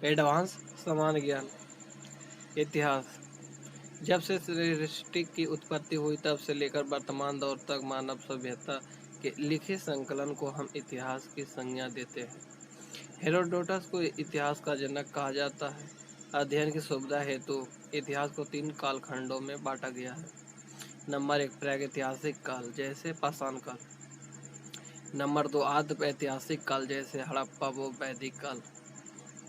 Advance समान ज्ञान। इतिहास। जब से सृष्टि की उत्पत्ति हुई तब से लेकर वर्तमान दौर तक मानव सभ्यता के लिखित संकलन को हम इतिहास की संज्ञा देते हैं। हेरोडोटस को इतिहास का जनक कहा जाता है। अध्ययन की सुविधा हेतु इतिहास को 3 कालखंडों में बांटा गया है। नंबर 1 प्रागैतिहासिक काल जैसे पाषाण काल। नंबर 2 आद्य ऐतिहासिक काल जैसे हड़प्पा व वैदिक काल।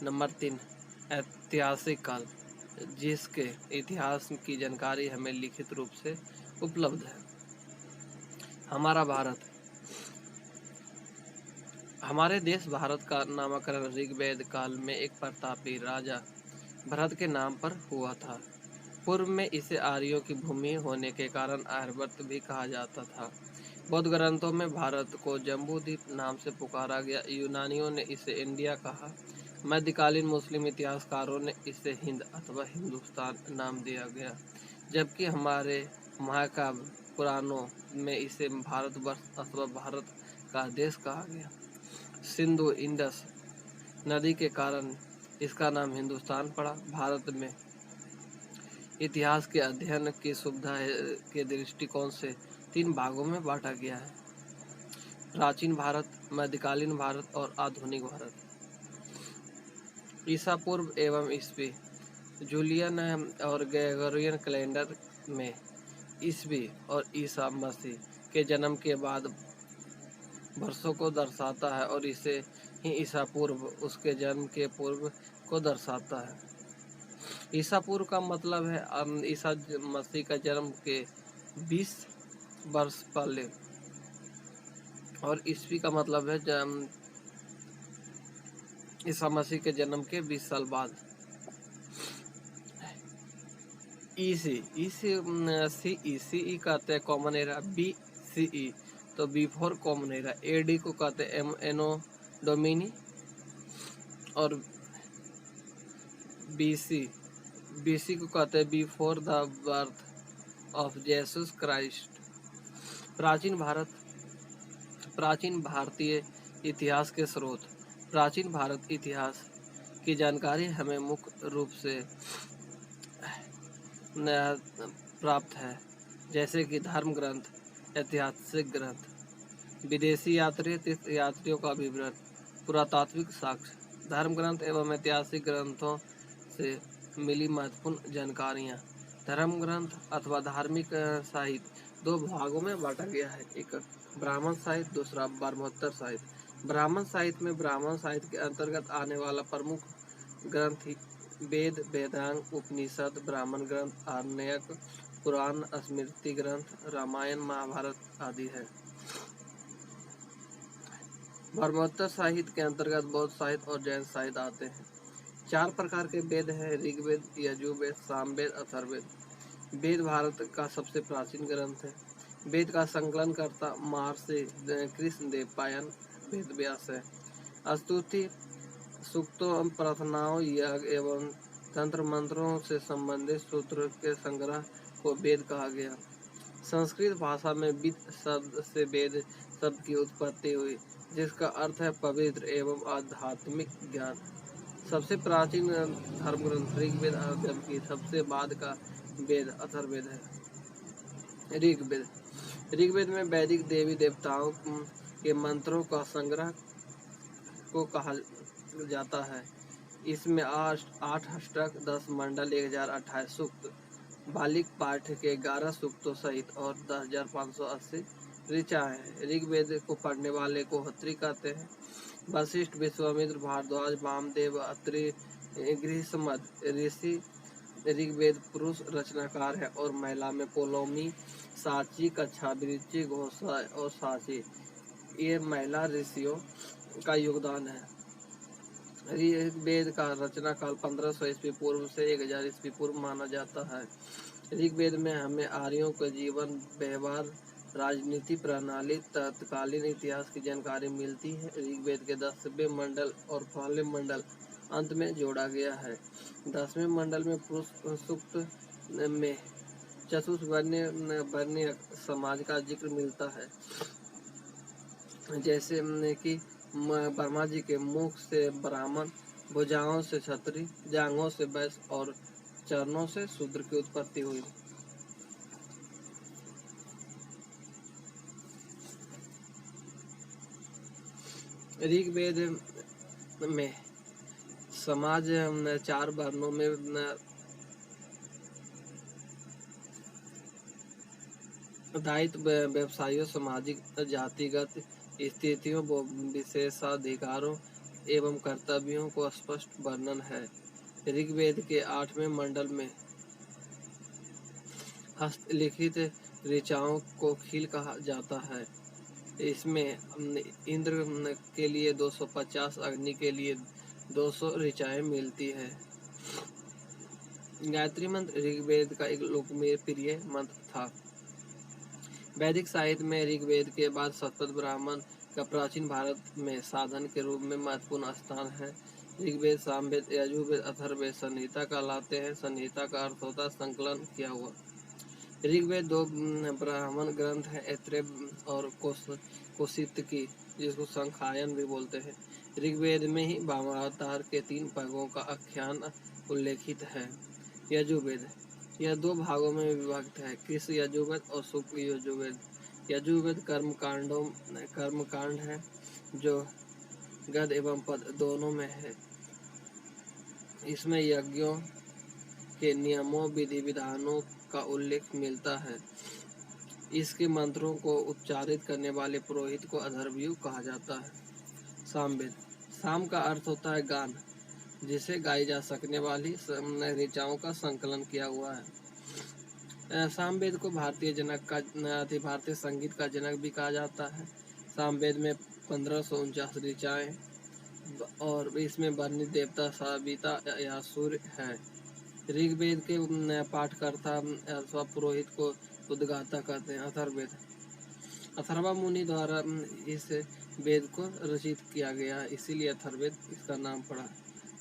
नंबर 3 ऐतिहासिक काल जिसके इतिहास की जानकारी हमें लिखित रूप से उपलब्ध है। हमारा भारत। हमारे देश भारत का नामकरण ऋग्वेद काल में एक प्रतापी राजा भरत के नाम पर हुआ था। पूर्व में इसे आर्यों की भूमि होने के कारण आर्यवर्त भी कहा जाता था। बौद्ध ग्रंथों में भारत को जम्बूद्वीप नाम से पुकारा गया। यूनानियों ने इसे इंडिया कहा। मध्यकालीन मुस्लिम इतिहासकारों ने इसे हिंद अथवा हिंदुस्तान नाम दिया गया, जबकि हमारे महाकाव्य पुराणों में इसे भारतवर्ष अथवा भारत का देश कहा गया। सिंधु इंडस नदी के कारण इसका नाम हिंदुस्तान पड़ा। भारत में इतिहास के अध्ययन की सुविधा के दृष्टिकोण से 3 भागों में बांटा गया है: प्राचीन भारत, मध्यकालीन भारत और आधुनिक भारत। ईसा पूर्व एवं ईस्वी। जूलियन और ग्रेगोरियन कैलेंडर में ईस्वी और ईसा मसीह के जन्म के बाद वर्षों को दर्शाता है और इसे ही ईसा पूर्व उसके जन्म के पूर्व को दर्शाता है। ईसा पूर्व का मतलब है ईसा मसीह का जन्म के 20 वर्ष पहले, और ईस्वी का मतलब है ईसा मसीह के जन्म के 20 साल बाद। ईसी कहते हैं कॉमन एरा, BCE तो बिफोर कॉमन एरा। AD को कहते हैं एनो डोमिनी, और BC को कहते हैं before the birth of Jesus Christ. प्राचीन भारत। प्राचीन भारतीय इतिहास के स्रोत। प्राचीन भारत इतिहास की जानकारी हमें मुख्य रूप से प्राप्त है, जैसे कि धर्म ग्रंथ, ऐतिहासिक ग्रंथ, विदेशी यात्रियों का विवरण, पुरातात्विक साक्ष्य। धर्म ग्रंथ एवं ऐतिहासिक ग्रंथों से मिली महत्वपूर्ण जानकारियाँ। धर्म ग्रंथ अथवा धार्मिक साहित्य 2 भागों में बांटा गया है, एक ब्राह्मण साहित्य, दूसरा ब्रह्मोत्तर साहित्य। ब्राह्मण साहित्य में ब्राह्मण साहित्य के अंतर्गत आने वाला प्रमुख ग्रंथ वेद, वेदांग, उपनिषद, ब्राह्मण ग्रंथ, आरण्यक, पुराण, स्मृति ग्रंथ, रामायण, महाभारत आदि है। ब्रह्मोत्तर साहित्य के अंतर्गत बौद्ध साहित्य और जैन साहित्य आते हैं। 4 प्रकार के वेद हैं: ऋग्वेद, यजुर्वेद, सामवेद, अथर्ववेद। वेद भारत का सबसे प्राचीन ग्रंथ है। वेद का संकलन करता महर्षि कृष्णदेवराय वेदव्यास है। स्तुति, सूक्तों, प्रार्थनाओं, यज्ञ एवं तंत्र मंत्रों से संबंधित सूत्र के संग्रह को वेद कहा गया। संस्कृत भाषा में विद शब्द से वेद शब्द की उत्पत्ति हुई, जिसका अर्थ है पवित्र एवं आध्यात्मिक ज्ञान। सबसे प्राचीन धर्म ग्रंथ ऋग्वेद, जबकि सबसे बाद का वेद अथर्ववेद है। ऋग्वेद में वैदिक देवी देवताओं के मंत्रों का संग्रह को कहा जाता है। इसमें 8 अष्टक, 10 मंडल, 1028 सूक्त, बालिक पाठ के 11 सूक्तों सहित और 10,580 ऋचाएँ हैं। ऋग्वेद को पढ़ने वाले को होत्री कहते हैं। वशिष्ठ, विश्वामित्र, भारद्वाज, वामदेव, अत्रि, गृहस्मद ऋषि ऋग्वेद पुरुष रचनाकार है और महिला में पोलोमी, साची, कच्छा, वृश्चि, घोषा और साची ये महिला ऋषियों का योगदान है। ऋग्वेद का रचना काल 1500 ईस्वी पूर्व से 1000 ईस्वी पूर्व माना जाता है। ऋग्वेद में हमें आर्यों के जीवन, व्यवहार, राजनीति प्रणाली, तत्कालीन इतिहास की जानकारी मिलती है। ऋग्वेद के 10वें मंडल और पहले मंडल अंत में जोड़ा गया है। 10वें मंडल में पुरुष सूक्त में चतुर्वर्णीय समाज का जिक्र मिलता है, जैसे कि ब्रह्मा जी के मुख से ब्राह्मण भुजाओं से छत्री, जांघों से वैश्य और चरणों से शूद्र की उत्पत्ति हुई। ऋग्वेद में समाज 4 वर्णों में दायित्व, व्यवसायों, सामाजिक जातिगत स्थितियों, विशेषाधिकारों एवं कर्तव्यों को स्पष्ट वर्णन है। ऋग्वेद के 8वें मंडल में हस्तलिखित ऋचाओं को खील कहा जाता है। इसमें इंद्र के लिए 250, अग्नि के लिए 200 ऋचाएं मिलती है। गायत्री मंत्र ऋग्वेद का एक लोकप्रिय मंत्र था। वैदिक साहित्य में ऋग्वेद के बाद शतपथ ब्राह्मण का प्राचीन भारत में साधन के रूप में महत्वपूर्ण स्थान है। ऋग्वेद, सामवेद, यजुर्वेद, अथर्ववेद संहिता कहलाते हैं। संहिता का अर्थ होता है संकलन किया हुआ। ऋग्वेद 2 ब्राह्मण ग्रंथ है, ऐत्रेय और कौशितकी, जिसको संख्यायन भी बोलते हैं। ऋग्वेद में ही वामनावतार के 3 पगों का आख्यान उल्लेखित है। यजुर्वेद यह 2 भागों में विभक्त है, कृष यजुर्वेद और शुक्ल यजुर्वेद। यजुर्वेद कर्मकांड है, जो गद एवं पद दोनों में है। इसमें यज्ञों के नियमों, विधि विधानों का उल्लेख मिलता है। इसके मंत्रों को उच्चारित करने वाले पुरोहित को अथर्वयु कहा जाता है। सामवेद, साम का अर्थ होता है गान, जिसे गाई जा सकने वाली ऋचाओं का संकलन किया हुआ है। सामवेद को भारतीय संगीत का जनक भी कहा जाता है। सामवेद में 1549 ऋचाएं और इसमें वर्णित देवता साविता या सूर्य है। ऋग्वेद के पाठकर्ता अथवा पुरोहित को उद्गाता कहते हैं। अथर्ववेद, अथर्वा मुनि द्वारा इस वेद को रचित किया गया, इसीलिए अथर्ववेद इसका नाम पड़ा।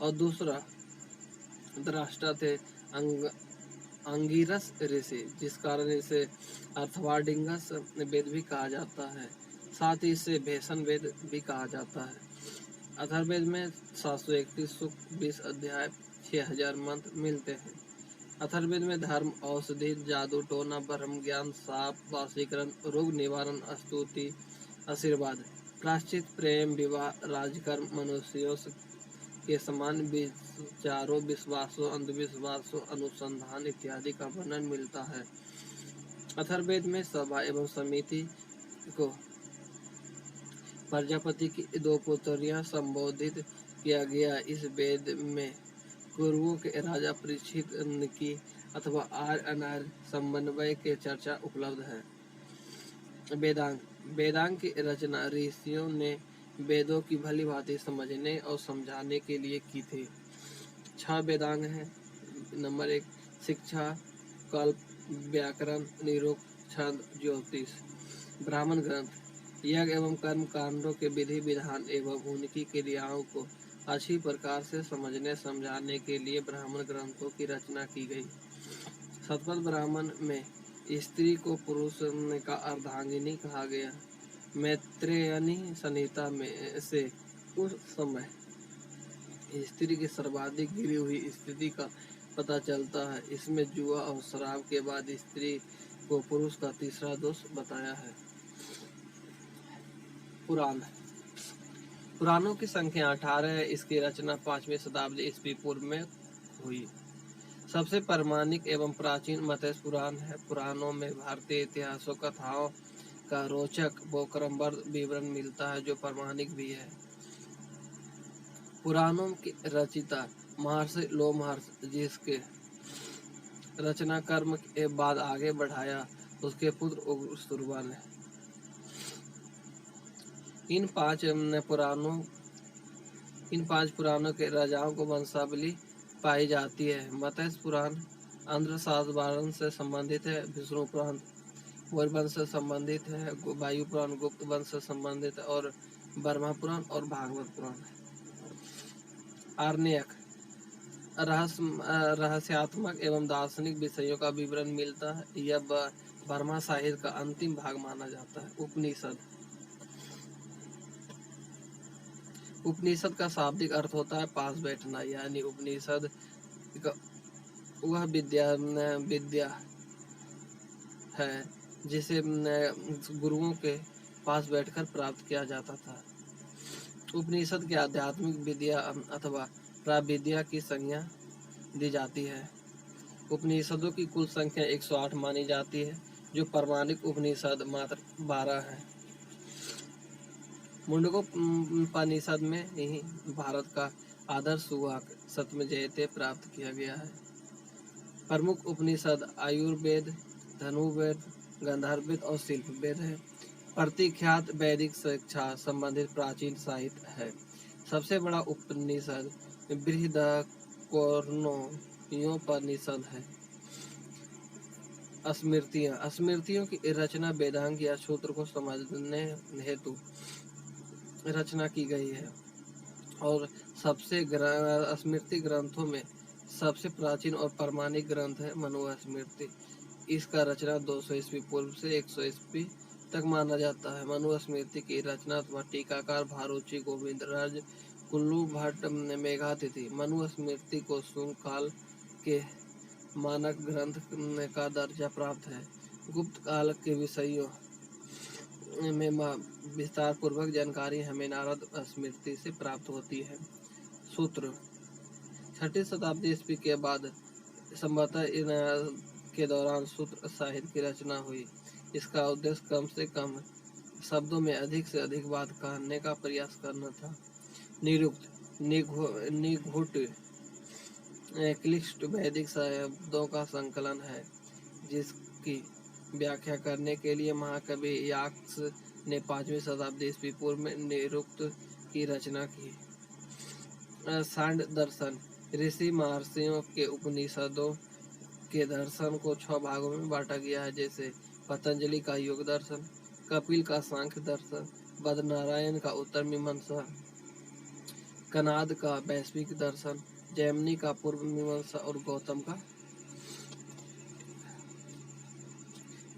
और दूसरा दृष्टा थे अंगिरस ऋषि, जिस कारण इसे अर्थवाडिंगस वेद भी कहा जाता है। साथ ही इसे भैसन वेद भी कहा जाता है। अथर्ववेद में 731 सूक्त, 20 अध्याय, 6000 मंत्र मिलते हैं। अथर्ववेद में धर्म, औषधि, जादू टोना, ब्रह्म ज्ञान, साप, वाशीकरण, रोग निवारण, स्तुति, आशीर्वाद, प्रायश्चित, प्रेम, विवाह, राजकर्म, मनुष्यों के समान विचारों, विश्वासों, अंधविश्वासों, अनुसंधान इत्यादि का वर्णन मिलता है। अथर्ववेद में सभा एवं समिति को प्रजापति की 2 पुत्रियां संबोधित किया गया। इस वेद में कुरुओं के राजा परीक्षित की अथवा आर्य अनार्य समन्वय के चर्चा उपलब्ध है। वेदांग, वेदांग की रचना ऋषियों ने वेदों की भली भांति समझने और समझाने के लिए की थी। 6 वेदांग हैं। नंबर 1 शिक्षा, कल्प, व्याकरण, निरुक्त, छंद, ज्योतिष। ब्राह्मण ग्रंथ, यज्ञ एवं कर्म कांडों के विधि विधान एवं उनकी क्रियाओं को अच्छी प्रकार से समझने समझाने के लिए ब्राह्मण ग्रंथों की रचना की गई। शतपथ ब्राह्मण में स्त्री को पुरुष का अर्धांगिनी कहा गया। मैत्रेयनी संहिता में से उस समय स्त्री की सर्वाधिक गिरी हुई स्थिति का पता चलता है। इसमें जुआ और शराब के बाद स्त्री को पुरुष का तीसरा दोष बताया है। पुराण, पुराणों की संख्या 18 है। इसकी रचना 5वीं शताब्दी ईस्वी पूर्व में हुई। सबसे प्रामाणिक एवं प्राचीन मत्स्य पुराण है। पुराणों में भारतीय इतिहासों कथाओं का रोचक व क्रमबद्ध विवरण मिलता है, जो प्रामाणिक भी है। पुराणों की रचिता महर्षि लोमहर्षि, जिसके रचना कर्म के बाद आगे बढ़ाया, उसके पुत्र उग्रश्रवण है। इन 5 पुराणों के राजाओं को वंशावली पाई जाती है। मत्स्य पुराण आंध्र शातवाहन से संबंधित है। विष्णु पुराण मौर्य वंश से संबंधित है। वायु पुराण गुप्त वंश से संबंधित है। और ब्रह्मा पुराण और भागवत पुराण है। आरण्यक रहस्यात्मक एवं दार्शनिक विषयों का विवरण मिलता है। यह ब्रह्मा साहित्य का अंतिम भाग माना जाता है। उपनिषद, उपनिषद का शाब्दिक अर्थ होता है पास बैठना, यानी उपनिषद वह विद्या है जिसे गुरुओं के पास बैठकर प्राप्त किया जाता था। उपनिषद के आध्यात्मिक विद्या अथवा प्राविद्या की संज्ञा दी जाती है। उपनिषदों की कुल संख्या 108 मानी जाती है, जो प्रमाणिक उपनिषद मात्र 12 है। मुंडकोपनिषद में ही भारत का आदर्श वाक् सत्यमेव प्राप्त किया गया है। प्रमुख उपनिषद आयुर्वेद, धनुर्वेद, गंधर्ववेद और शिल्पवेद है। प्रतिख्यात वैदिक शिक्षा संबंधित प्राचीन साहित्य है। सबसे बड़ा उपनिषद बृहदारण्यकोपनिषद है। स्मृतियों की रचना वेदांग या सूत्र को समझने हेतु रचना की गई है और सबसे स्मृति ग्रंथों में सबसे प्राचीन और प्रमाणिक ग्रंथ है मनुस्मृति। इसका रचना 200 ईस्वी पूर्व से 100 ईस्वी तक माना जाता है। मनुस्मृति की रचना व टीकाकार भारुची गोविंदराज कुल्लू भट्ट मेघातिथि। मनुस्मृति को शुंग काल के मानक ग्रंथ का दर्जा प्राप्त है। गुप्त काल के विषयों में विस्तार पूर्वक जानकारी हमें नारद स्मृति से प्राप्त होती है। सूत्र 6वीं शताब्दी ईस्वी के बाद संभवतः के दौरान सूत्र साहित्य की रचना हुई। इसका उद्देश्य कम से कम शब्दों में अधिक से अधिक बात कहने का प्रयास करना था। निरुक्त, निघुट, क्लिष्ट वैदिक शब्दों का संकलन है, जिसकी व्याख्या करने के लिए महाकवि यास्क ने 5वीं शताब्दी ईस्वी पूर्व में निरुक्त की रचना की। सांड दर्शन, ऋषि महर्षियों के उपनिषदों के दर्शन को 6 भागों में बांटा गया है, जैसे पतंजलि का योग दर्शन, कपिल का सांख्य दर्शन, बदनारायण का उत्तर मीमांसा, कनाद का वैश्विक दर्शन, जैमिनी का पूर्व मीमांसा और गौतम का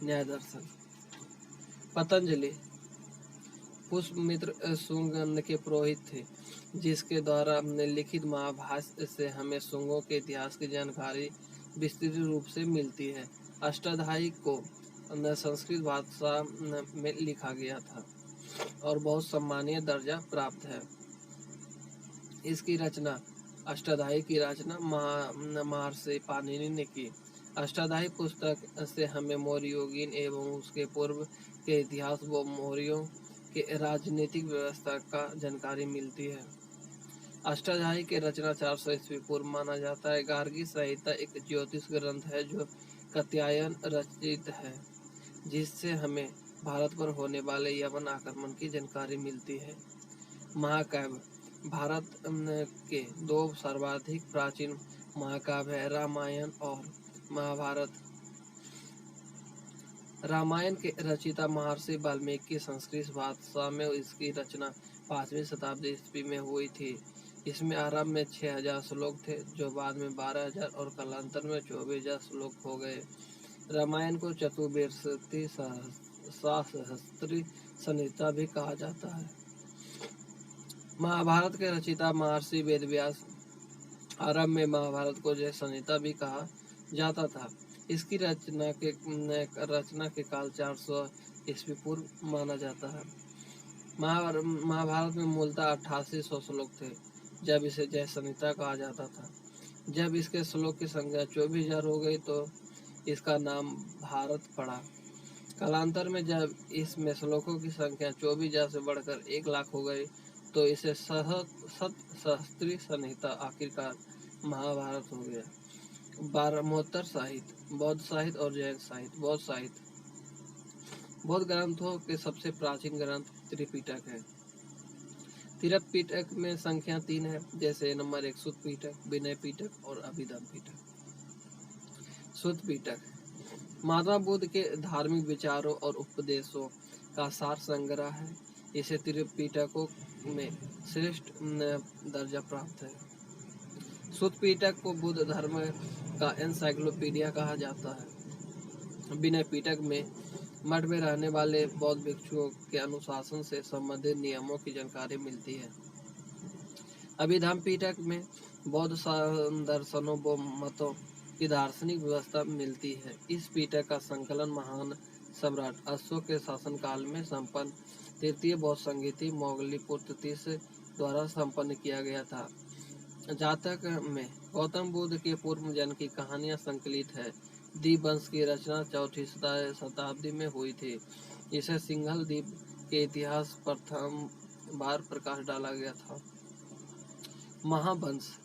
न्याय दर्शन। पतंजलि पुष्यमित्र शुंग के पुरोहित थे, जिसके द्वारा लिखित महाभाष्य से हमें शुंगों के इतिहास की जानकारी विस्तृत रूप से मिलती है। अष्टाध्यायी को संस्कृत भाषा में लिखा गया था और बहुत सम्मानीय दर्जा प्राप्त है। इसकी रचना अष्टाध्यायी की रचना महर्षि पाणिनि ने की। अष्टाध्यायी पुस्तक से हमें मौर्य योगीन एवं उसके पूर्व के इतिहास व मौर्यों के राजनीतिक व्यवस्था का जानकारी मिलती है। अष्टाध्यायी के रचना 400 ईस्वी पूर्व माना जाता है। गार्गी संहिता एक ज्योतिष ग्रंथ है जो कात्यायन रचित है, जिससे हमें भारत पर होने वाले यवन आक्रमण की जानकारी मिलती है। महाकाव्य भारत के 2 सर्वाधिक प्राचीन महाकाव्य है, रामायण और महाभारत। रामायण के रचयिता महर्षि वाल्मीकि संस्कृत भाषा में इसकी रचना 5वीं शताब्दी ईस्वी में हुई थी। इसमें आरंभ में 6000 श्लोक थे, जो बाद में 12000 और कालांतर में 24000 श्लोक हो गए। रामायण को चतुर्वेदी सहस्त्री संहिता भी कहा जाता है। महाभारत के रचयिता महर्षि वेदव्यास। आरंभ में महाभारत को जय संहिता भी कहा जाता था। इसकी रचना के काल 400 ईस्वी पूर्व माना जाता है। महाभारत में मूलतः 8800 श्लोक थे, जब इसे जय संहिता कहा जाता था। जब इसके श्लोक की संख्या 24000 हो गई तो इसका नाम भारत पड़ा। कालांतर में जब इसमें श्लोकों की संख्या 24000 से बढ़कर 1 लाख हो गई तो इसे सहस्त्री संहिता आखिरकार महाभारत हो गया। 12 साहित्य, बौद्ध साहित्य और जैन साहित्य। बौद्ध साहित्य बौद्ध ग्रंथों के सबसे प्राचीन ग्रंथ त्रिपिटक है। त्रिपिटक में संख्या 3 है, जैसे नंबर 1 सुत्त पिटक, विनय पिटक और अभिधम्म पिटक। सुत्त पिटक महात्मा बुद्ध के धार्मिक विचारों और उपदेशों का सार संग्रह है। इसे त्रिपिटकों में श्रेष्ठ दर्जा प्राप्त है। सुत्त पिटक को बुद्ध धर्म का एनसाइक्लोपीडिया कहा जाता है। विनय पिटक में मठ में रहने वाले बौद्ध भिक्षुओं के अनुशासन से संबंधित नियमों की जानकारी मिलती है। अभिधाम पिटक में बौद्ध दर्शनों व मतों की दार्शनिक व्यवस्था मिलती है। इस पिटक का संकलन महान सम्राट अशोक के शासनकाल में संपन्न तृतीय बौद्ध संहिता मोगलीपुत्र तीसरे द्वारा संपन्न किया गया था। जातक में गौतम बुद्ध के पूर्व जन्म की कहानियां संकलित है। द्वीप वंश की रचना चौथी शताब्दी में हुई थी। इसे सिंघल द्वीप के इतिहास प्रथम बार प्रकाश डाला गया था। महावंश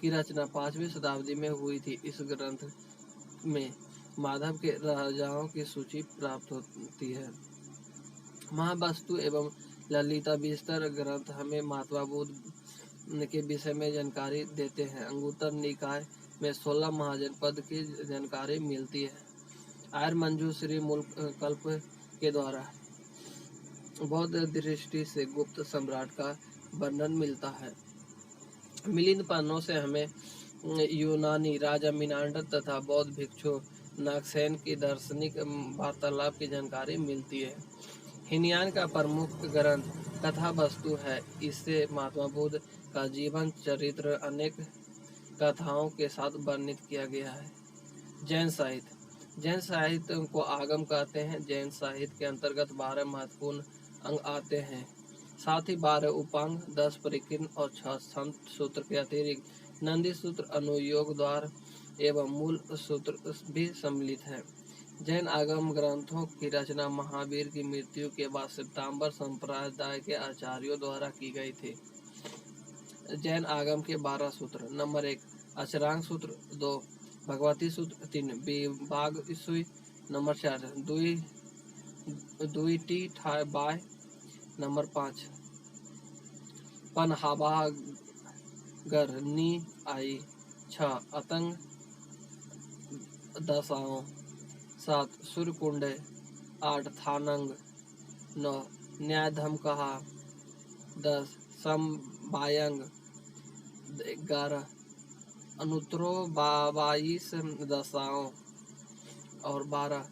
की रचना 5वीं शताब्दी में हुई थी। इस ग्रंथ में माधव के राजाओं की सूची प्राप्त होती है। महावस्तु एवं ललिता विस्तार ग्रंथ हमें महात्मा बुद्ध के विषय में जानकारी देते हैं। अंगुत्तर निकाय में 16 महाजनपद की जानकारी मिलती है। आर्य मंजूश्री मूल कल्प के द्वारा बौद्ध दृष्टि से गुप्त सम्राट का वर्णन मिलता है। मिलिंद पन्नों से हमें यूनानी राजा मिनांडर तथा बौद्ध भिक्षु नागसेन की दार्शनिक वार्तालाप की जानकारी मिलती है। हिनयान का प्रमुख ग्रंथ कथा वस्तु है। इससे महात्मा बुद्ध का जीवन चरित्र अनेक कथाओं के साथ वर्णित किया गया है। जैन साहित्य को आगम कहते हैं। जैन साहित्य के अंतर्गत 12 महत्वपूर्ण अंग आते हैं। साथ ही 12 उपांग, 10 परिकीर्ण और 6 संत सूत्र के अतिरिक्त नंदी सूत्र, अनुयोग द्वार एवं मूल सूत्र भी सम्मिलित हैं। जैन आगम ग्रंथों की रचना महावीर की मृत्यु के बाद श्वेतांबर संप्रदाय के आचार्यों द्वारा की गई थी। जैन आगम के 12 सूत्र: नंबर 1 अचरांग सूत्र, 2 भगवती सूत्र, 3 विभाग ईसुई, नंबर 4 दुईटी बाय, नंबर 5 पनहाबागर नी आई, 6 अतंग दशाओं, 7 सूर्यकुंड, 8 थानंग, 9 न्यायधम कहा, 10 समबायंग, 11 अनुत्तरो 22 दशाओं और 12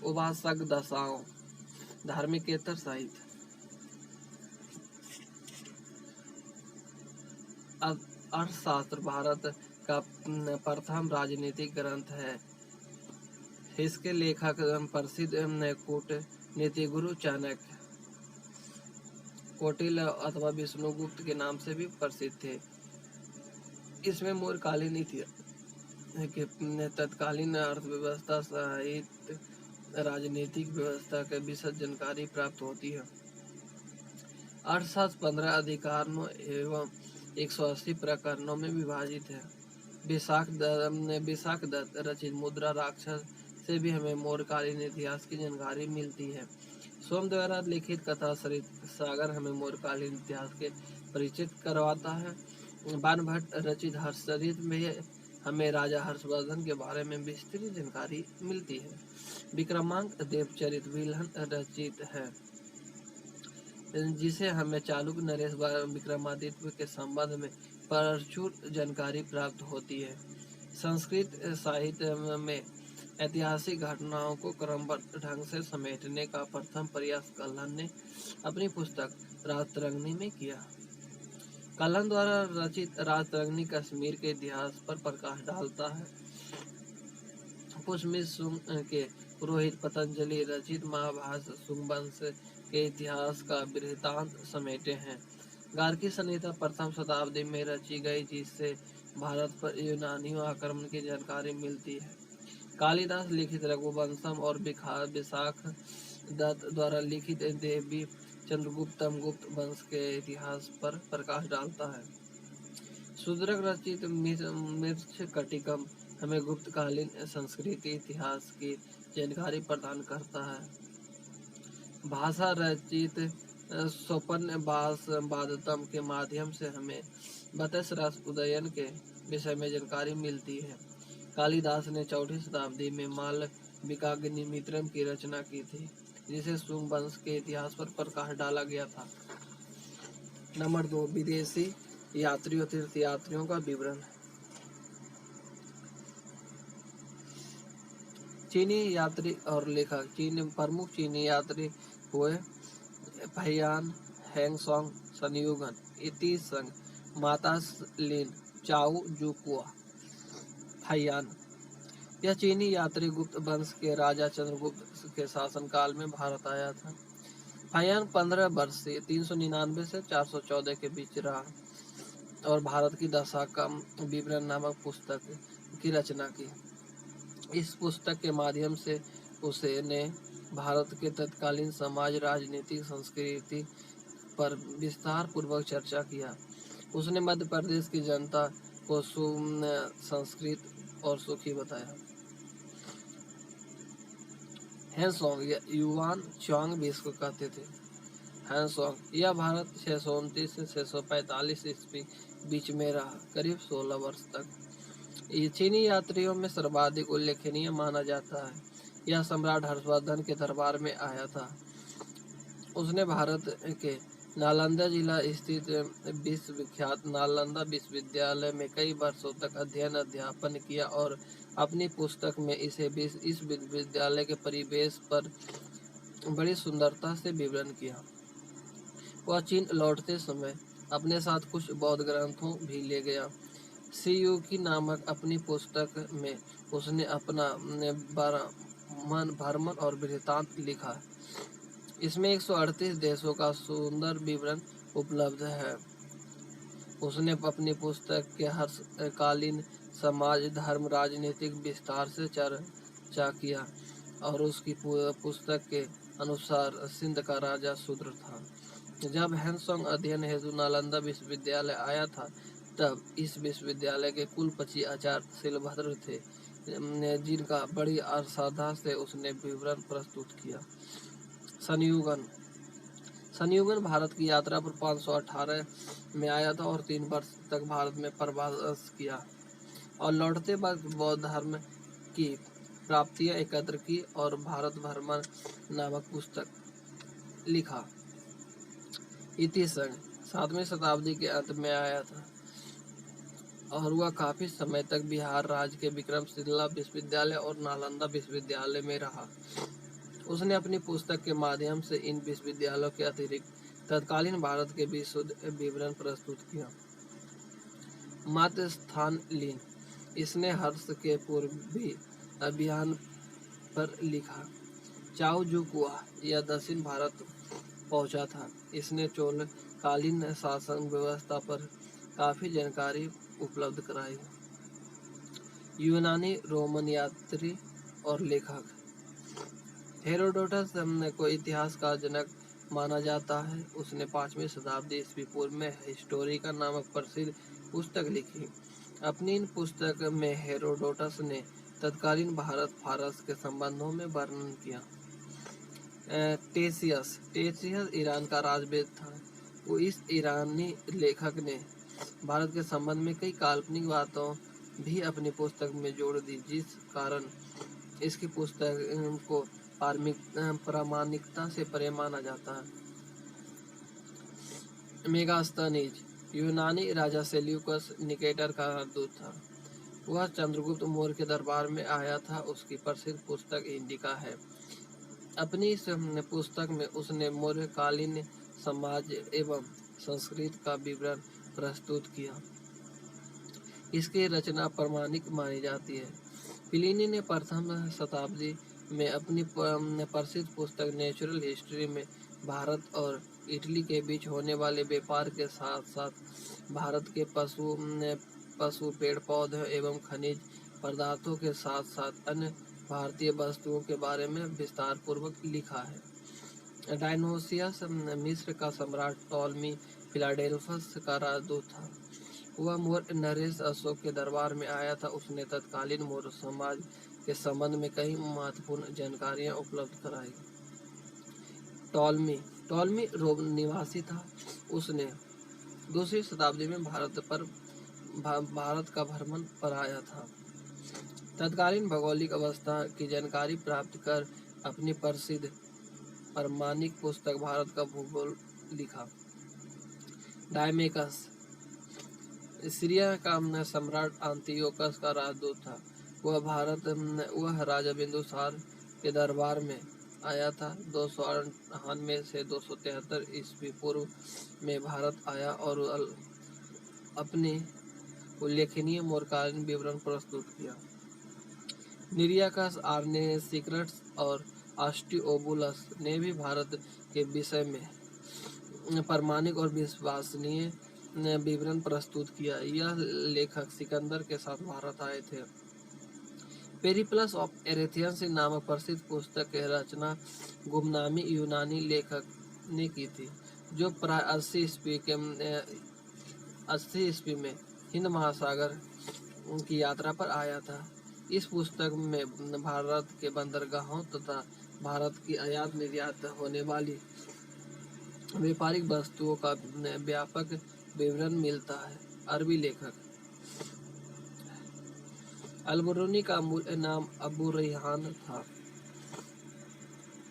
उपासक दशाओं। धार्मिकेतर साहित्य अर्थशास्त्र भारत का प्रथम राजनीतिक ग्रंथ है। इसके लेखक प्रसिद्ध कूटनीति गुरु चाणक्य, कौटिल अथवा विष्णुगुप्त के नाम से भी प्रसिद्ध थे। इसमें मौर्यकालीन इतिहास के तत्कालीन अर्थव्यवस्था, साहित्य, राजनीतिक व्यवस्था के विशद जानकारी प्राप्त होती है। अर्थशास्त्र 15 अधिकारों एवं 180 प्रकरणों में विभाजित है। विशाख दत्त रचित मुद्रा राक्षस से भी हमें मौर्यकालीन इतिहास की जानकारी मिलती है। सोम द्वारा लिखित कथा सरित सागर हमें मौर्यकालीन इतिहास के परिचित करवाता है। बाणभट्ट रचित हर्षचरित में हमें राजा हर्षवर्धन के बारे में विस्तृत जानकारी मिलती है। विक्रमांक देवचरित विल्हन रचित है, जिसे हमें चालुक्य नरेश विक्रमादित्य के संबंध में प्रचुर जानकारी प्राप्त होती है। संस्कृत साहित्य में ऐतिहासिक घटनाओं को क्रमबद्ध ढंग से समेटने का प्रथम प्रयास कल्हण ने अपनी पुस्तक राजतरंगिणी में किया। कल्हण द्वारा रचित राजतरंगिणी कश्मीर के इतिहास पर प्रकाश डालता है। पुष्मित सुंग के पुरोहित पतंजलि रचित महाभाष्य सुंगवंश के इतिहास का वृत्तांत समेटे हैं। गार्गी संहिता प्रथम शताब्दी में रची गई, जिससे भारत पर यूनानियों आक्रमण की जानकारी मिलती है। कालिदास लिखित रघुवंशम और विशाख दत्त द्वारा लिखित देवी चंद्रगुप्तम गुप्त वंश के इतिहास पर प्रकाश डालता है। शूद्रक रचित मृच्छकटिकम हमें गुप्तकालीन संस्कृति इतिहास की जानकारी प्रदान करता है। भाषा रचित सोपन्यवादतम के माध्यम से हमें बतस रस उदयन के विषय में जानकारी मिलती है। कालिदास ने 4वीं शताब्दी में मालविकाग्निमित्रम की रचना की थी, जिसे शुंग वंश के इतिहास पर प्रकाश डाला गया था। नंबर 2 विदेशी यात्रियों तीर्थयात्रियों का विवरण। चीनी यात्री और लेखक। प्रमुख चीनी यात्री हुए फहियान, हैंगसोंग, संयुगन, इति संग, माता लिन, चाउ जुकुआ, फैयान। यह चीनी यात्री गुप्त वंश के राजा चंद्रगुप्त के शासनकाल में भारत आया था। फैयान 15 वर्ष से 399 से 414 के बीच रहा और भारत की दशा का विवरण नामक पुस्तक की रचना की। इस पुस्तक के माध्यम से उसने भारत के तत्कालीन समाज, राजनीतिक, संस्कृति पर विस्तार पूर्वक चर्चा किया। उसने मध्य प्रदेश की जनता को संस्कृत और सुखी बताया। हैंसोंग या युवान चौंग भी इसको कहते थे। हैंसोंग यह भारत 629 से 645 ईस्वी बीच में रहा, करीब 16 वर्ष तक। ये चीनी यात्रियों में सर्वाधिक उल्लेखनीय माना जाता है। यह सम्राट हर्षवर्धन के दरबार में आया था। उसने भारत के नालंदा जिला स्थित विश्वविख्यात नालंदा विश्वविद्यालय में कई वर्षों तक अध्ययन-अध्यापन किया और अपनी पुस्तक में इस विश्वविद्यालय के परिवेश पर बड़ी सुंदरता से विवरण किया। वह चीन लौटते समय अपने साथ कुछ बौद्ध ग्रंथों भी ले गया। सीयूकी नामक अपनी पुस्तक में उसने अपना भ्रमण और वृत्तांत लिखा। इसमें 138 देशों का सुंदर विवरण उपलब्ध है। उसने अपनी पुस्तक के हर कालीन समाज, धर्म, राजनीतिक विस्तार से चर्चा किया और उसकी पुस्तक के अनुसार सिंध का राजा शूद्र था। जब हैंसोंग अध्ययन हेतु नालंदा विश्वविद्यालय आया था, तब इस विश्वविद्यालय के कुलपति आचार्य शिलभद्र थे, जिनका बड़ी श्रद्धा से उसने विवरण प्रस्तुत किया। संयुगन संयुगन भारत की यात्रा पर 518 में आया था और 3 वर्ष तक भारत में प्रवास किया और लौटते वक्त बौद्ध धर्म की प्राप्तियां एकत्र की और भारत भ्रमण नामक पुस्तक लिखा। इति संग 7वीं शताब्दी के अंत में आया था और वह काफी समय तक बिहार राज्य के विक्रमशिला विश्वविद्यालय और नालंदा विश्वविद्यालय में रहा। उसने अपनी पुस्तक के माध्यम से इन विश्वविद्यालयों के अतिरिक्त तत्कालीन भारत के विवरण प्रस्तुत किया। मातृ स्थान लीन, इसने हर्ष के पूर्वी अभियान पर लिखा। चाउ जुकुआ यह दक्षिण भारत पहुंचा था। इसने चोल कालीन शासन व्यवस्था पर काफी जानकारी उपलब्ध कराई। यूनानी रोमन यात्री और लेखक हेरोडोटस को इतिहास का जनक माना जाता है। उसने 5वीं शताब्दी ईस्वी पूर्व में हिस्टोरिका नामक प्रसिद्ध पुस्तक लिखी। अपनी इन पुस्तक में हेरोडोटस ने तत्कालीन भारत फारस के संबंधों में वर्णन किया। टेसियस ईरान का राजवेद था। वो इस ईरानी लेखक ने भारत के संबंध में कई काल्पनिक बातों भी अपनी पुस्तक में जोड़ दी, जिस कारण इसकी पुस्तक को प्रामाणिकता से परे माना जाता है। मेगास्थनीज यूनानी राजा सेल्यूकस निकेटर का दूत था। वह चंद्रगुप्त मौर्य के दरबार में आया था। उसकी प्रसिद्ध पुस्तक इंडिका है। अपनी इस पुस्तक में उसने मौर्य कालीन समाज एवं संस्कृति का विवरण प्रस्तुत किया। इसकी रचना प्रामाणिक मानी जाती है। प्लिनी ने प्रथम शताब्दी में अपनी प्रसिद्ध पुस्तक नेचुरल हिस्ट्री में भारत और इटली के बीच होने वाले व्यापार के साथ साथ भारत के पशु, पेड़ पौधे एवं खनिज पदार्थों के साथ साथ अन्य भारतीय वस्तुओं के बारे में विस्तार पूर्वक लिखा है। डायनोसियस मिस्र का सम्राट टॉलमी फिलाडेल्फस का राजदूत था। वह मौर्य नरेश अशोक के दरबार में आया था। उसने तत्कालीन मौर्य समाज के संबंध में कई महत्वपूर्ण जानकारियां उपलब्ध कराई। टॉलमी रोम निवासी था। उसने 2वीं शताब्दी में भारत का भ्रमण पर आया था। तत्कालीन भौगोलिक अवस्था की जानकारी प्राप्त कर अपनी प्रसिद्ध प्रामाणिक पुस्तक भारत का भूगोल लिखा। डायमेकस सीरिया का सम्राट अंतियोकस का राजदूत था। वह राजा बिंदुसार के दरबार में आया था। 298 से 273 ईस्वी पूर्व में भारत आया और अपने उल्लेखनीय मौर्यकालीन विवरण प्रस्तुत किया। निरियाकस, आर्नेसिक्रट्स और आस्ट्रियोबुलस ने भी भारत के विषय में प्रामाणिक और विश्वसनीय विवरण प्रस्तुत किया। यह लेखक सिकंदर के साथ भारत आए थे। पेरिप्लस ऑफ एथेंस नामक प्रसिद्ध पुस्तक की रचना गुमनामी यूनानी लेखक ने की थी, जो प्राय 80 ईस्वी में हिंद महासागर की यात्रा पर आया था। इस पुस्तक में भारत के बंदरगाहों तथा भारत की आयात निर्यात होने वाली व्यापारिक वस्तुओं का व्यापक विवरण मिलता है। अरबी लेखक अल-बिरूनी का मूल नाम अबू रैहान था।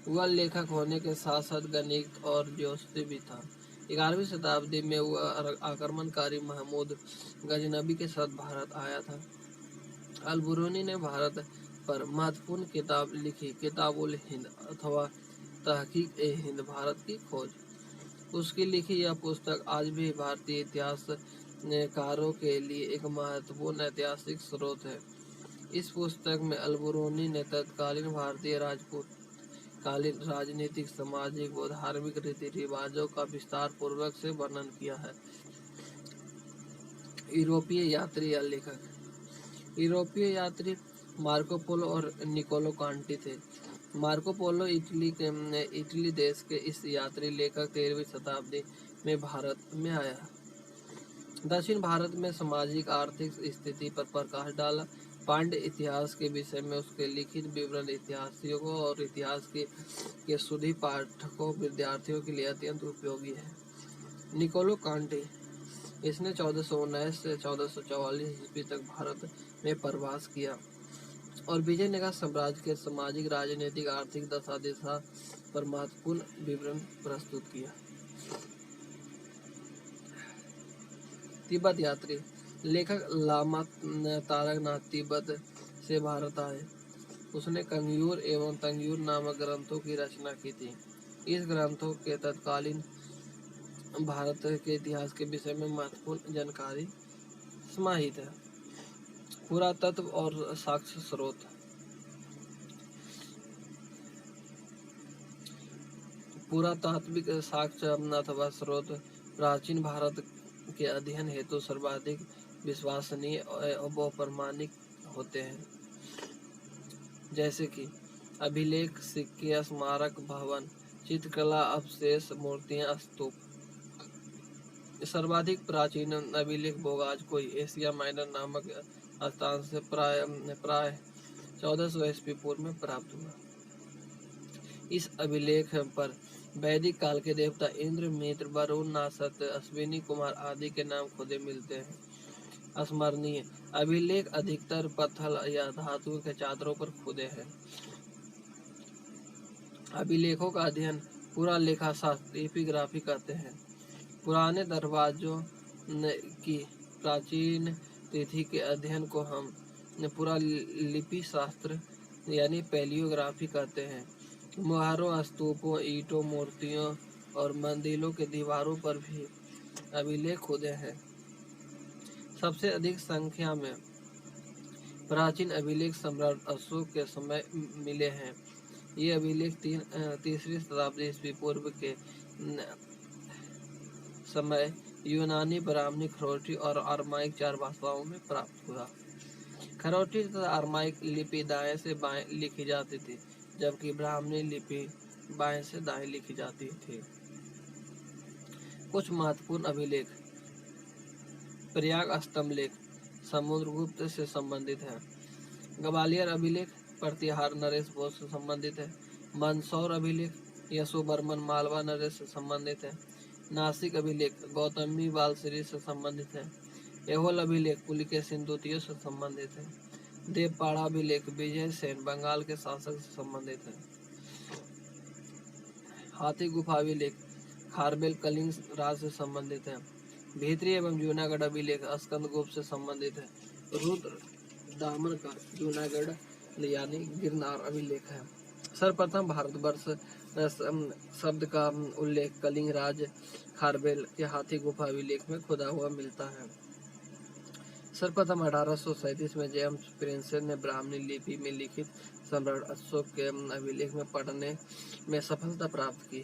वह लेखक होने के साथ साथ गणित और ज्योतिषी भी था। 11वीं शताब्दी में वह आक्रमणकारी महमूद गजनबी के साथ भारत आया था। अल-बिरूनी ने भारत पर महत्वपूर्ण किताब लिखी, किताबुल हिंद अथवा तहकीक-ए-हिंद, भारत की खोज। उसकी लिखी यह पुस्तक आज भी भारतीय इतिहासकारों के लिए एक महत्वपूर्ण ऐतिहासिक स्रोत है। इस पुस्तक में अल-बिरूनी ने तत्कालीन भारतीय राजपूत कालीन राजनीतिक, सामाजिक व धार्मिक रीति रिवाजों का विस्तार पूर्वक से वर्णन किया है। यूरोपीय यात्री या लेखक यूरोपीय यात्री मार्को पोलो और निकोलो कांटी थे। मार्को पोलो इटली देश के इस यात्री लेखक 13वीं शताब्दी में भारत में आया। दक्षिण भारत में सामाजिक आर्थिक स्थिति पर प्रकाश डाला। पांड्य इतिहास के विषय में उसके लिखित विवरण इतिहासियों और इतिहास के शुद्धि पाठकों विद्यार्थियों के लिए अत्यंत उपयोगी है। निकोलो कांटी, इसने 1419 से 1444 ईस्वी तक भारत में प्रवास किया और विजयनगर साम्राज्य के सामाजिक, राजनीतिक, आर्थिक दशा दिशा पर महत्वपूर्ण विवरण प्रस्तुत किया। तिब्बत यात्री लेखक लामा तारकनाथ तिब्बत से भारत आए। उसने कंग्यूर एवं तंग्यूर नामक ग्रंथों की रचना की थी। इस ग्रंथों के तत्कालीन भारत के इतिहास के विषय में महत्वपूर्ण जानकारी समाहित है। पुरातत्व और साक्ष्य स्रोत पुरातात्विक साक्ष्य अथवा स्रोत प्राचीन भारत के अध्ययन हेतु सर्वाधिक विश्वसनीय व प्रामाणिक होते हैं, जैसे कि अभिलेख, सिक्के, स्मारक भवन, चित्रकला अवशेष, मूर्तियां, स्तूप। सर्वाधिक प्राचीन अभिलेख बोगाज कोई एशिया माइनर नामक स्थान से प्राय 1400 ईस्वी पूर्व में प्राप्त हुआ। इस अभिलेख पर वैदिक काल के देवता इंद्र, मित्र, वरुण, नासत, अश्विनी कुमार आदि के नाम खुदे मिलते हैं। स्मरणीय अभिलेख अधिकतर पत्थर या धातु के चादरों पर खुदे हैं। अभिलेखों का अध्ययन पूरा लेखाशास्त्र एपिग्राफी कहते हैं। पुराने दरवाजों की प्राचीन तिथि के अध्ययन को हम पूरा लिपि शास्त्र यानी पैलियोग्राफी कहते हैं। मुहारों, स्तूपों, ईंटों, मूर्तियों और मंदिरों के दीवारों पर भी अभिलेख खुदे हैं। सबसे अधिक संख्या में प्राचीन अभिलेख सम्राट अशोक के समय मिले हैं। ये अभिलेख 3वीं शताब्दी ईस्वी पूर्व के समय यूनानी, ब्राह्मी, खरोटी और अरमाइक 4 भाषाओं में प्राप्त हुआ। खरोटी तथा अरमाइक लिपि दाएं से बाएं लिखी जाती थी, जबकि ब्राह्मी लिपि बाएं से दाएं लिखी जाती थी। कुछ महत्वपूर्ण अभिलेख: प्रयाग स्तंभ लेख समुद्रगुप्त से संबंधित है। ग्वालियर अभिलेख प्रतिहार नरेश भोज से संबंधित है। मंदसौर अभिलेख यशोवर्मन मालवा नरेश से संबंधित है। नासिक अभिलेख गौतमी बालश्री से संबंधित है। ऐहोल अभिलेख पुलिकेशिन द्वितीय से संबंधित है। देवपाड़ा अभिलेख विजय सेन बंगाल के शासक से संबंधित है। हाथी गुफा अभिलेख खारबेल कलिंग राज से संबंधित है। भीतरी एवं जूनागढ़ अभिलेख स्कंदगुप्त से संबंधित है। रुद्र दामन का जूनागढ़ यानी गिरनार अभिलेख है। सर्वप्रथम भारतवर्ष शब्द का उल्लेख कलिंग राज खारवेल के हाथी गुफा अभिलेख में खुदा हुआ मिलता है। सर्वप्रथम 1837 में जेम्स प्रिंसेप ने ब्राह्मणी लिपि में लिखित सम्राट अशोक के अभिलेख में पढ़ने में सफलता प्राप्त की।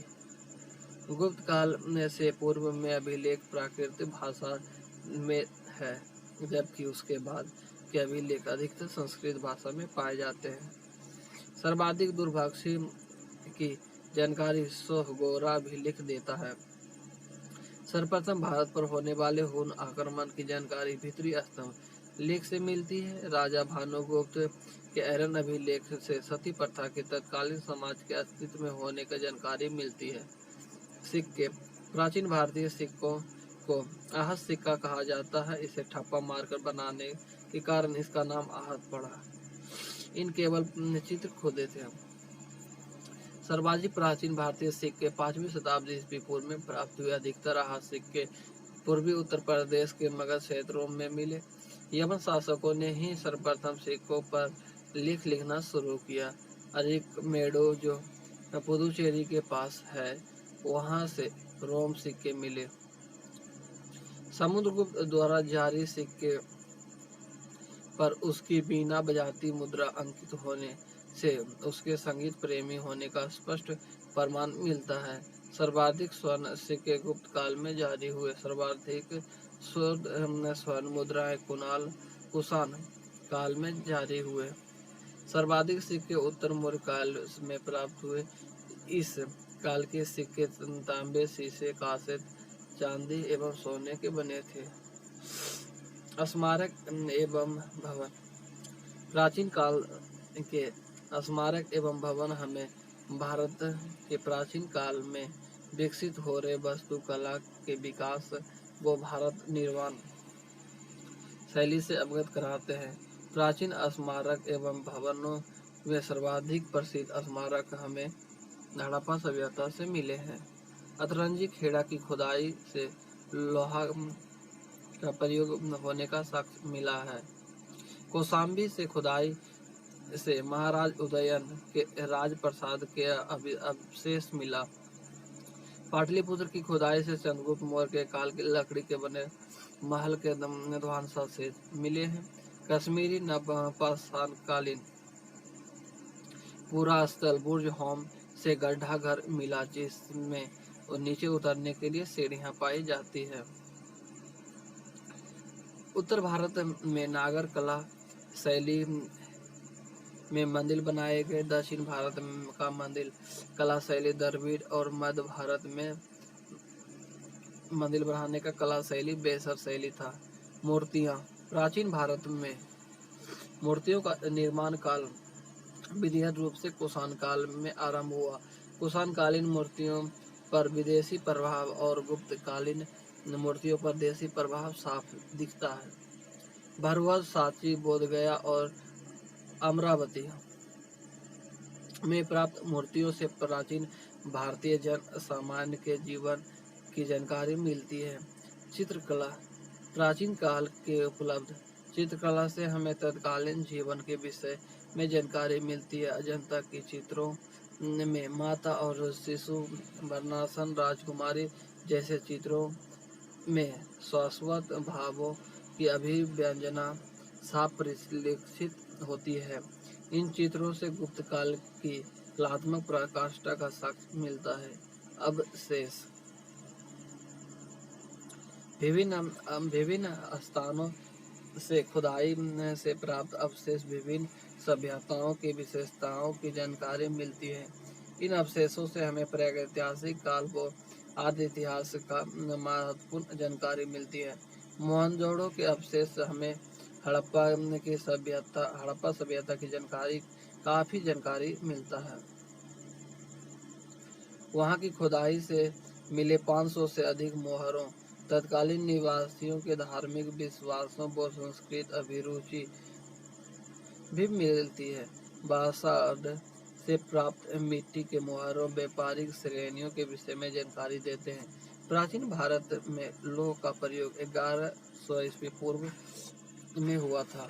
गुप्त काल से पूर्व में अभिलेख प्राकृतिक भाषा में है, जबकि उसके बाद के अभिलेख अधिकतर संस्कृत भाषा में पाए जाते हैं। सर्वाधिक दुर्भाग्य की जानकारी सोहगोरा अभिलेख देता है। सर्वप्रथम भारत पर होने वाले हुन आक्रमण की जानकारी भीतरी स्तंभ लेख से मिलती है। राजा भानुगुप्त के एरन अभिलेख से सती प्रथा के तत्कालीन समाज के अस्तित्व में होने की जानकारी मिलती है। सिक्के। प्राचीन भारतीय सिक्कों को आहत सिक्का कहा जाता है। इसे ठप्पा मारकर बनाने के कारण इसका नाम आहत पड़ा। इन केवल चित्र खोदे थे। सर्वाधिक प्राचीन भारतीय सिक्के 5वीं शताब्दी ईस्वी पूर्व में प्राप्त हुए। अधिकतर आहत सिक्के पूर्वी उत्तर प्रदेश के मगध क्षेत्रों में मिले। यवन शासकों ने ही सर्वप्रथम सिक्कों पर लेख लिखना शुरू किया। अधिक मेडो जो पुदुचेरी के पास है, वहां से रोम सिक्के मिले। समुद्रगुप्त द्वारा जारी सिक्के पर उसकी बीना बजाती मुद्रा अंकित होने से उसके संगीत प्रेमी होने का स्पष्ट प्रमाण मिलता है। सर्वाधिक स्वर्ण सिक्के गुप्त काल में जारी हुए। सर्वाधिक शुद्ध स्वर्ण मुद्राएं कुषाण काल में जारी हुए। सर्वाधिक सिक्के उत्तर मौर्य काल में प्राप्त हुए। इस काल के सिक्के तांबे, शीशे, कांसे, चांदी एवं सोने के बने थे। स्मारक एवं भवन। प्राचीन काल के स्मारक एवं भवन हमें भारत के प्राचीन काल में विकसित हो रहे वास्तुकला के विकास व भारत निर्माण शैली से अवगत कराते हैं। प्राचीन स्मारक एवं भवनों में सर्वाधिक प्रसिद्ध स्मारक हमें हड़प्पा सभ्यता से मिले हैं। अतरंजी खेड़ा की खुदाई से लोहा का प्रयोग होने का साक्ष्य मिला है। कौशाम्बी से खुदाई से महाराज उदयन के राजप्रसाद के अवशेष मिला। पाटलिपुत्र की खुदाई से चंद्रगुप्त मौर्य के काल की लकड़ी के बने महल के ध्वंसावशेष मिले हैं। कश्मीरी नवपाषाणकालीन पूरा स्थल बुर्ज होम से गड्ढा घर मिला, जिसमें नीचे उतरने के लिए सीढ़ियां पाई जाती है। उत्तर भारत में नागर कला शैली में मंदिर बनाए गए। दक्षिण भारत का मंदिर कला शैली द्रविड़ और मध्य भारत में मंदिर बनाने का कला शैली बेसर शैली था। मूर्तियां। प्राचीन भारत में मूर्तियों का निर्माण काल विधिवत रूप से कुषाण काल में आरंभ हुआ। कुषाणकालीन मूर्तियों पर विदेशी प्रभाव और गुप्त कालीन मूर्तियों पर देशी प्रभाव साफ दिखता है। भरवज, सांची, बोधगया और अमरावती में प्राप्त मूर्तियों से प्राचीन भारतीय जन सामान्य के जीवन की जानकारी मिलती है। चित्रकला। प्राचीन काल के उपलब्ध चित्रकला से हमें तत्कालीन जीवन के विषय में जानकारी मिलती है। अजंता की चित्रों में माता और शिशु वर्णासन, राजकुमारी जैसे चित्रों में शाश्वत भावों की अभिव्यंजना साफ परिलक्षित होती है। इन चित्रों से गुप्त काल की कलात्मक प्रकाष्ठा का साक्ष्य मिलता है। अवशेष। विभिन्न स्थानों से खुदाई से प्राप्त अवशेष विभिन्न सभ्यताओं की विशेषताओं की जानकारी मिलती है। इन अवशेषों से हमें प्रागैतिहासिक काल व आदि इतिहास का महत्वपूर्ण जानकारी मिलती है। मोहनजोदड़ो के अवशेष हमें हड़प्पा सभ्यता की काफी जानकारी मिलता है। वहाँ की खुदाई से मिले 500 से अधिक मोहरों तत्कालीन निवासियों के धार्मिक विश्वासों व संस्कृत अभिरुचि भी मिलती है। बासाड से प्राप्त मिट्टी के मोहरों व्यापारिक श्रेणियों के विषय में जानकारी देते हैं। प्राचीन भारत में लौह का प्रयोग 1100 ईस्वी पूर्व में हुआ था।